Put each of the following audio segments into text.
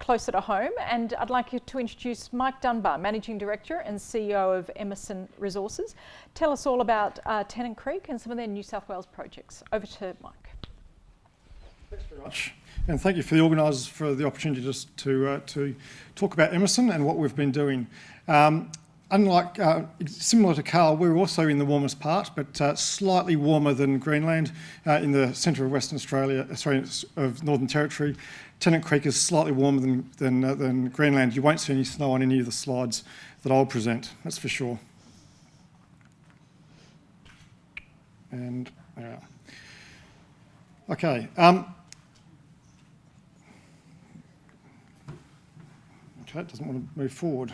closer to home, and I'd like you to introduce Mike Dunbar, Managing Director and CEO of Emmerson Resources. Tell us all about Tennant Creek and some of their New South Wales projects. Over to Mike. Thanks very much, and thank you for the organisers for the opportunity just to talk about Emmerson and what we've been doing. Similar to Carl, we're also in the warmest part, but slightly warmer than Greenland in the centre of Western Australia, of Northern Territory. Tennant Creek is slightly warmer than Greenland. You won't see any snow on any of the slides that I'll present, that's for sure. And okay. Okay, it doesn't want to move forward.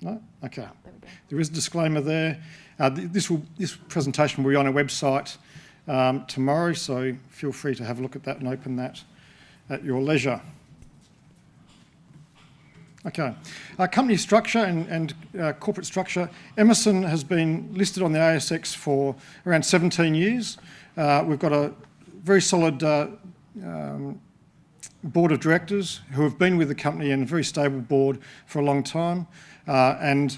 No? Okay. There is a disclaimer there. This presentation will be on our website tomorrow, so feel free to have a look at that and open that at your leisure. Okay. Company structure and corporate structure. Emmerson has been listed on the ASX for around 17 years. We've got a very solid board of directors who have been with the company, and a very stable board for a long time, and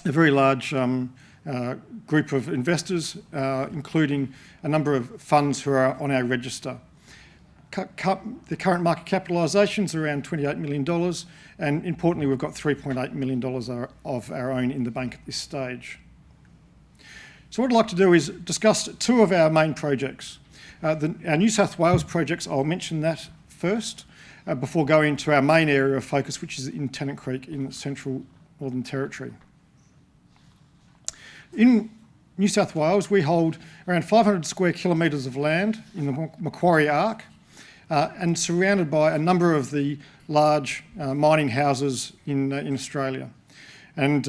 a very large group of investors, including a number of funds who are on our register. The current market capitalisation is around $28 million, and importantly, we've got $3.8 million of our own in the bank at this stage. So what I'd like to do is discuss two of our main projects. Our New South Wales projects, I'll mention that first, before going to our main area of focus, which is in Tennant Creek in central Northern Territory. In New South Wales, we hold around 500 square kilometres of land in the Macquarie Arc, and surrounded by a number of the large mining houses in Australia. And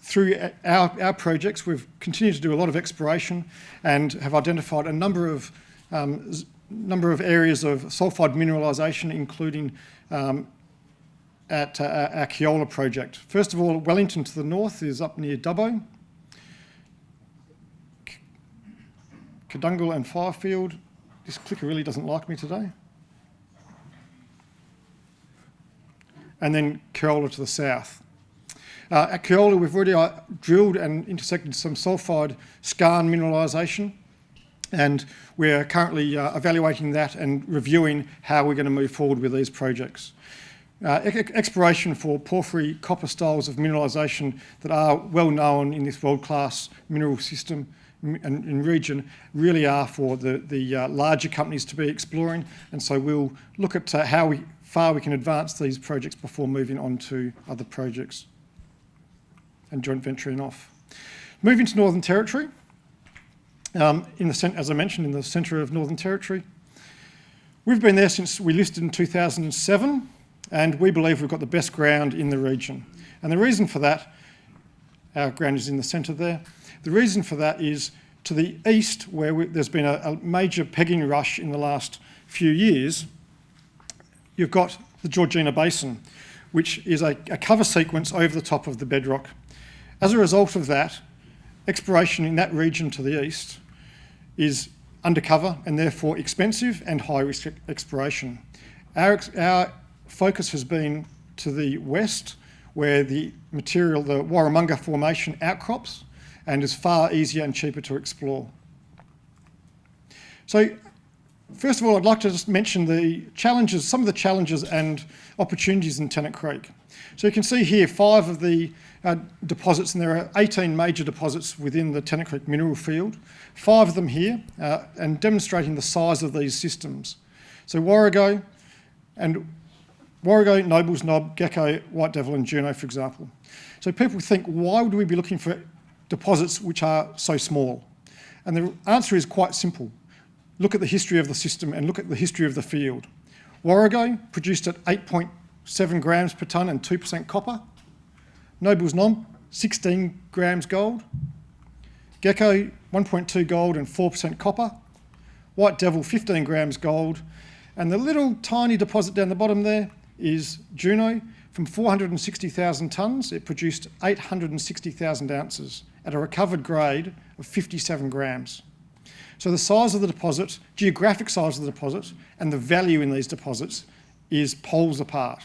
through our projects, we've continued to do a lot of exploration and have identified a number of areas of sulphide mineralisation, including at our Keola project. First of all, Wellington to the north is up near Dubbo. Kadungle and Firefield. This clicker really doesn't like me today. And then Keola to the south. At Keola, we've already drilled and intersected some sulphide skarn mineralisation, and we're currently evaluating that and reviewing how we're going to move forward with these projects. Exploration for porphyry copper styles of mineralisation that are well known in this world-class mineral system and region really are for the larger companies to be exploring, and so we'll look at how far we can advance these projects before moving on to other projects and joint venturing off. Moving to Northern Territory, as I mentioned, in the centre of Northern Territory. We've been there since we listed in 2007, and we believe we've got the best ground in the region. And the reason for that, our ground is in the centre there, the reason for that is to the east, where there's been a major pegging rush in the last few years. You've got the Georgina Basin, which is a cover sequence over the top of the bedrock. As a result of that, exploration in that region to the east is undercover and therefore expensive and high-risk exploration. Our focus has been to the west, where the material, the Warramunga Formation, outcrops and is far easier and cheaper to explore. So, first of all, I'd like to just mention some of the challenges and opportunities in Tennant Creek. So you can see here 5 of the deposits, and there are 18 major deposits within the Tennant Creek mineral field, 5 of them here, and demonstrating the size of these systems. So Warrego, Noble's Knob, Gecko, White Devil and Juno, for example. So people think, why would we be looking for deposits which are so small? And the answer is quite simple. Look at the history of the system and look at the history of the field. Warrego produced at 8.7 grams per tonne and 2% copper. Noble's Knob, 16 grams gold. Gecko, 1.2 gold and 4% copper. White Devil, 15 grams gold. And the little tiny deposit down the bottom there is Juno. From 460,000 tonnes, it produced 860,000 ounces at a recovered grade of 57 grams. So the size of the deposit, geographic size of the deposit, and the value in these deposits is poles apart.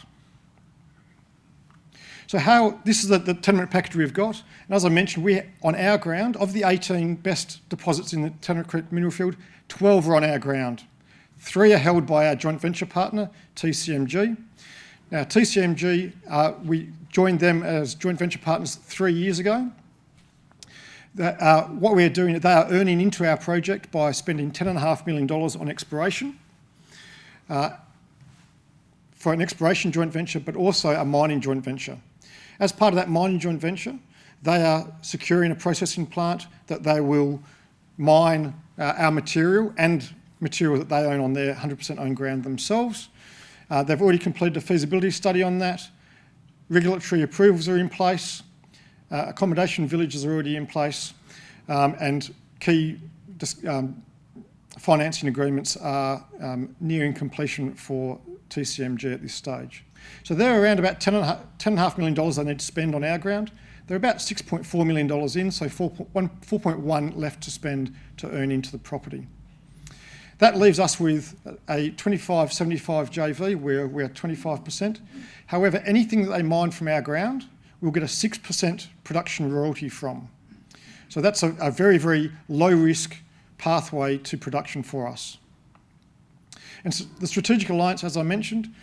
So this is the tenement package we've got. And as I mentioned, on our ground, of the 18 best deposits in the Tennant Creek mineral field, 12 are on our ground. 3 are held by our joint venture partner, TCMG. Now, TCMG, we joined them as joint venture partners 3 years ago. What we are doing, they are earning into our project by spending $10.5 million on exploration, for an exploration joint venture, but also a mining joint venture. As part of that mining joint venture, they are securing a processing plant that they will mine our material and material that they own on their 100% owned ground themselves. They've already completed a feasibility study on that. Regulatory approvals are in place. Accommodation villages are already in place. And key financing agreements are nearing completion for TCMG at this stage. So they're around about $10.5 million they need to spend on our ground. They're about $6.4 million in, so 4.1 left to spend to earn into the property. That leaves us with a 25-75 JV where we're 25%. However, anything that they mine from our ground, we'll get a 6% production royalty from. So that's a very, very low risk pathway to production for us. And so the strategic alliance, as I mentioned,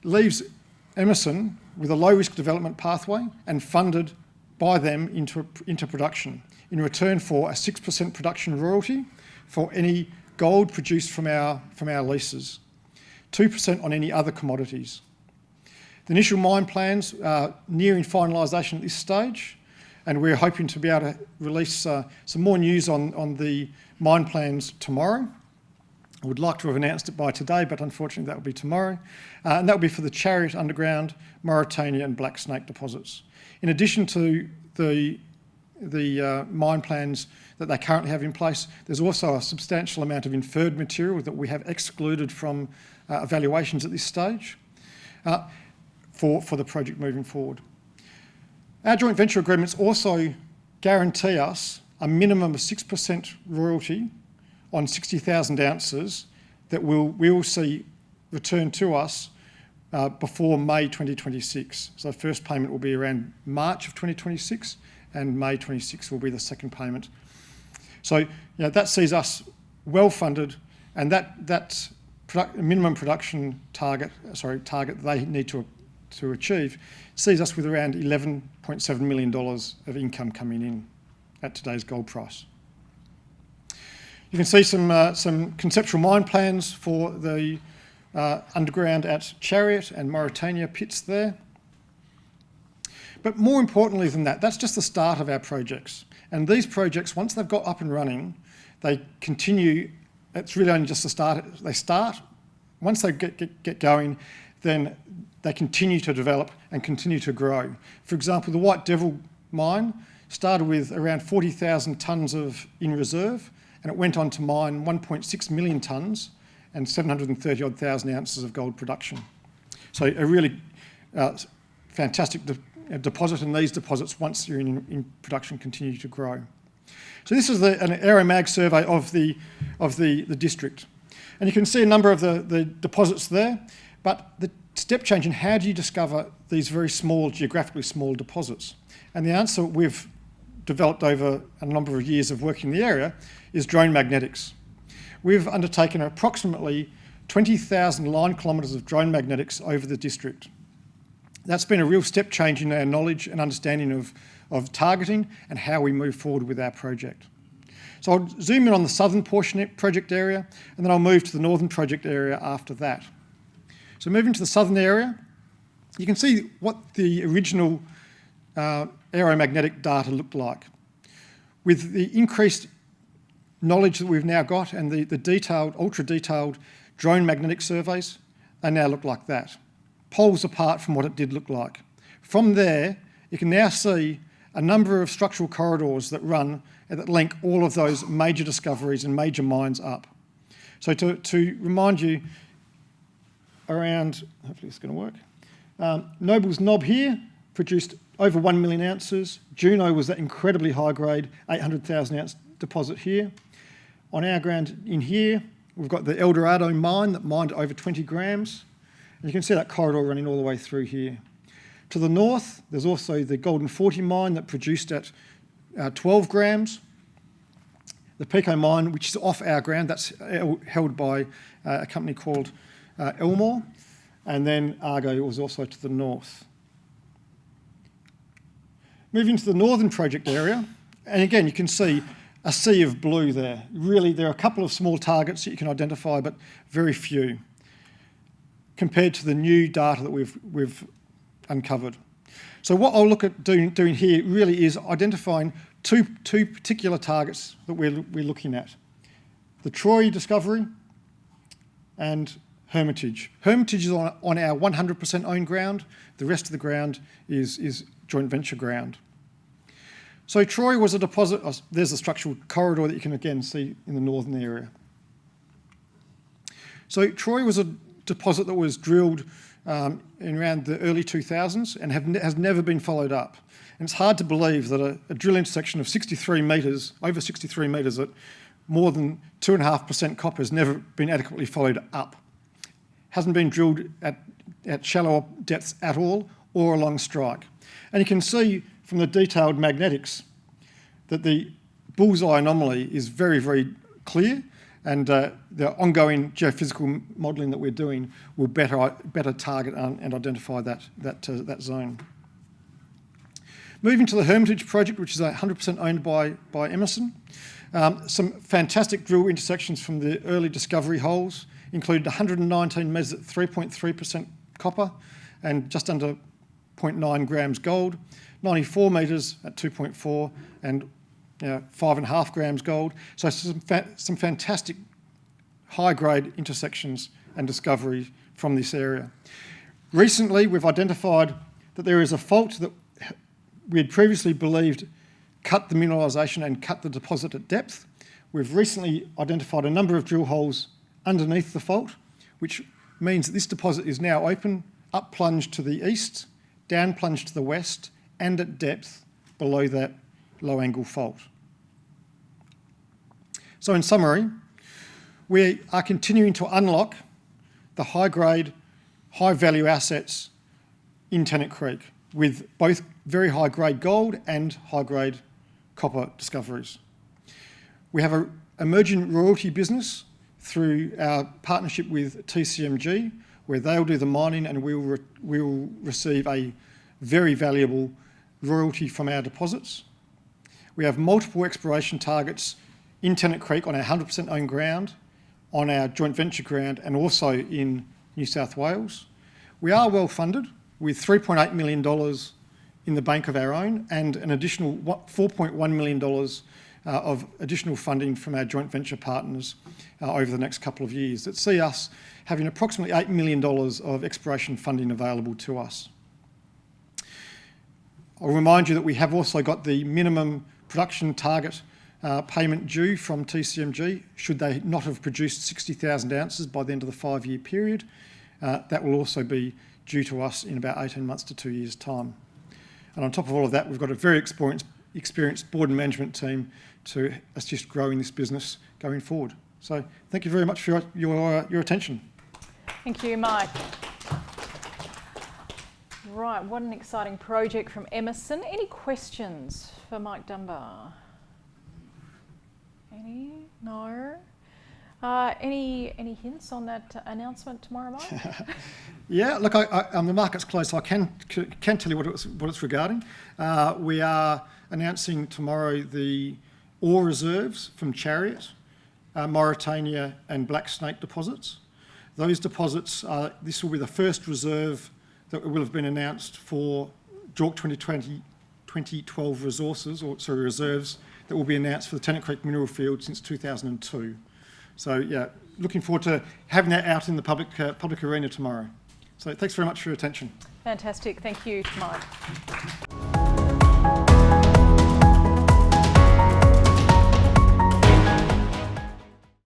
leaves Emmerson with a low risk development pathway and funded by them into production in return for a 6% production royalty for any gold produced from our leases, 2% on any other commodities. The initial mine plans are nearing finalisation at this stage, and we're hoping to be able to release some more news on the mine plans tomorrow. I would like to have announced it by today, but unfortunately that will be tomorrow. And that will be for the Chariot Underground, Mauritania and Black Snake deposits. In addition to the mine plans that they currently have in place, there's also a substantial amount of inferred material that we have excluded from evaluations at this stage for the project moving forward. Our joint venture agreements also guarantee us a minimum of 6% royalty on 60,000 ounces that we will see returned to us before May 2026. So the first payment will be around March of 2026 and May 26 will be the second payment. So that sees us well funded, and that minimum production target they need to achieve sees us with around $11.7 million of income coming in at today's gold price. You can see some conceptual mine plans for the underground at Chariot and Mauritania pits there. But more importantly than that, that's just the start of our projects. And these projects, once they've got up and running, they continue. It's really only just the start. They start. Once they get going, then they continue to develop and continue to grow. For example, the White Devil mine started with around 40,000 tonnes in reserve, and it went on to mine 1.6 million tonnes and 730,000 ounces of gold production. So a really fantastic deposit, and these deposits, once you're in production, continue to grow. So this is an aeromag survey of the district. And you can see a number of the deposits there, but the step change in how do you discover these very small, geographically small deposits? And the answer we've developed over a number of years of working in the area is drone magnetics. We've undertaken approximately 20,000 line kilometres of drone magnetics over the district. That's been a real step change in our knowledge and understanding of targeting and how we move forward with our project. So I'll zoom in on the southern portion project area, and then I'll move to the northern project area after that. So moving to the southern area, you can see what the original aeromagnetic data looked like. With the increased knowledge that we've now got and the detailed, ultra-detailed drone magnetic surveys, they now look like that, poles apart from what it did look like. From there, you can now see a number of structural corridors that run and that link all of those major discoveries and major mines up. So to remind you, around, hopefully it's going to work, Noble's Knob here, produced over 1 million ounces. Juno was that incredibly high grade 800,000 ounce deposit here. On our ground in here, we've got the Eldorado mine that mined over 20 grams. And you can see that corridor running all the way through here. To the north, there's also the Golden 40 mine that produced at 12 grams. The Pico mine, which is off our ground, that's held by a company called Elmore. And then Argo was also to the north. Moving to the northern project area, and again, you can see a sea of blue there. Really, there are a couple of small targets that you can identify, but very few compared to the new data that we've uncovered. So what I'll look at doing here really is identifying two particular targets that we're looking at. The Troy discovery and Hermitage. Hermitage is on our 100% owned ground. The rest of the ground is joint venture ground. So Troy was a deposit. There's a structural corridor that you can again see in the northern area. So Troy was a deposit that was drilled in around the early 2000s and has never been followed up. And it's hard to believe that a drill intersection of 63 metres, over 63 metres at more than 2.5% copper has never been adequately followed up. Hasn't been drilled at shallow depths at all or along strike. And you can see from the detailed magnetics that the bullseye anomaly is very, very clear, and the ongoing geophysical modelling that we're doing will better target and identify that zone. Moving to the Hermitage project, which is 100% owned by Emmerson. Some fantastic drill intersections from the early discovery holes included 119 metres at 3.3% copper and just under 0.9 grams gold, 94 metres at 2.4 and 5.5 grams gold. So some fantastic high-grade intersections and discovery from this area. Recently, we've identified that there is a fault that we had previously believed cut the mineralisation and cut the deposit at depth. We've recently identified a number of drill holes underneath the fault, which means that this deposit is now open, up plunge to the east, down plunge to the west, and at depth below that low angle fault. So in summary, we are continuing to unlock the high grade, high value assets in Tennant Creek with both very high grade gold and high grade copper discoveries. We have an emerging royalty business through our partnership with TCMG, where they'll do the mining and we will receive a very valuable royalty from our deposits. We have multiple exploration targets in Tennant Creek on our 100% owned ground, on our joint venture ground, and also in New South Wales. We are well funded with $3.8 million in the bank of our own and an additional $4.1 million of additional funding from our joint venture partners over the next couple of years that see us having approximately $8 million of exploration funding available to us. I'll remind you that we have also got the minimum production target payment due from TCMG should they not have produced 60,000 ounces by the end of the 5-year period. That will also be due to us in about 18 months to 2 years' time. And on top of all of that, we've got a very experienced board and management team to assist growing this business going forward. So thank you very much for your attention. Thank you, Mike. Right, what an exciting project from Emmerson. Any questions for Mike Dunbar? Any? No? Any hints on that announcement tomorrow, Mike? Yeah, look, the market's closed, so I can tell you what it's regarding. We are announcing tomorrow the ore reserves from Chariot, Mauritania and Black Snake deposits. Those deposits, this will be the first reserve that will have been announced for JORC 2012 reserves that will be announced for the Tennant Creek mineral field since 2002. So yeah, looking forward to having that out in the public arena tomorrow. So thanks very much for your attention. Fantastic, thank you, Mike.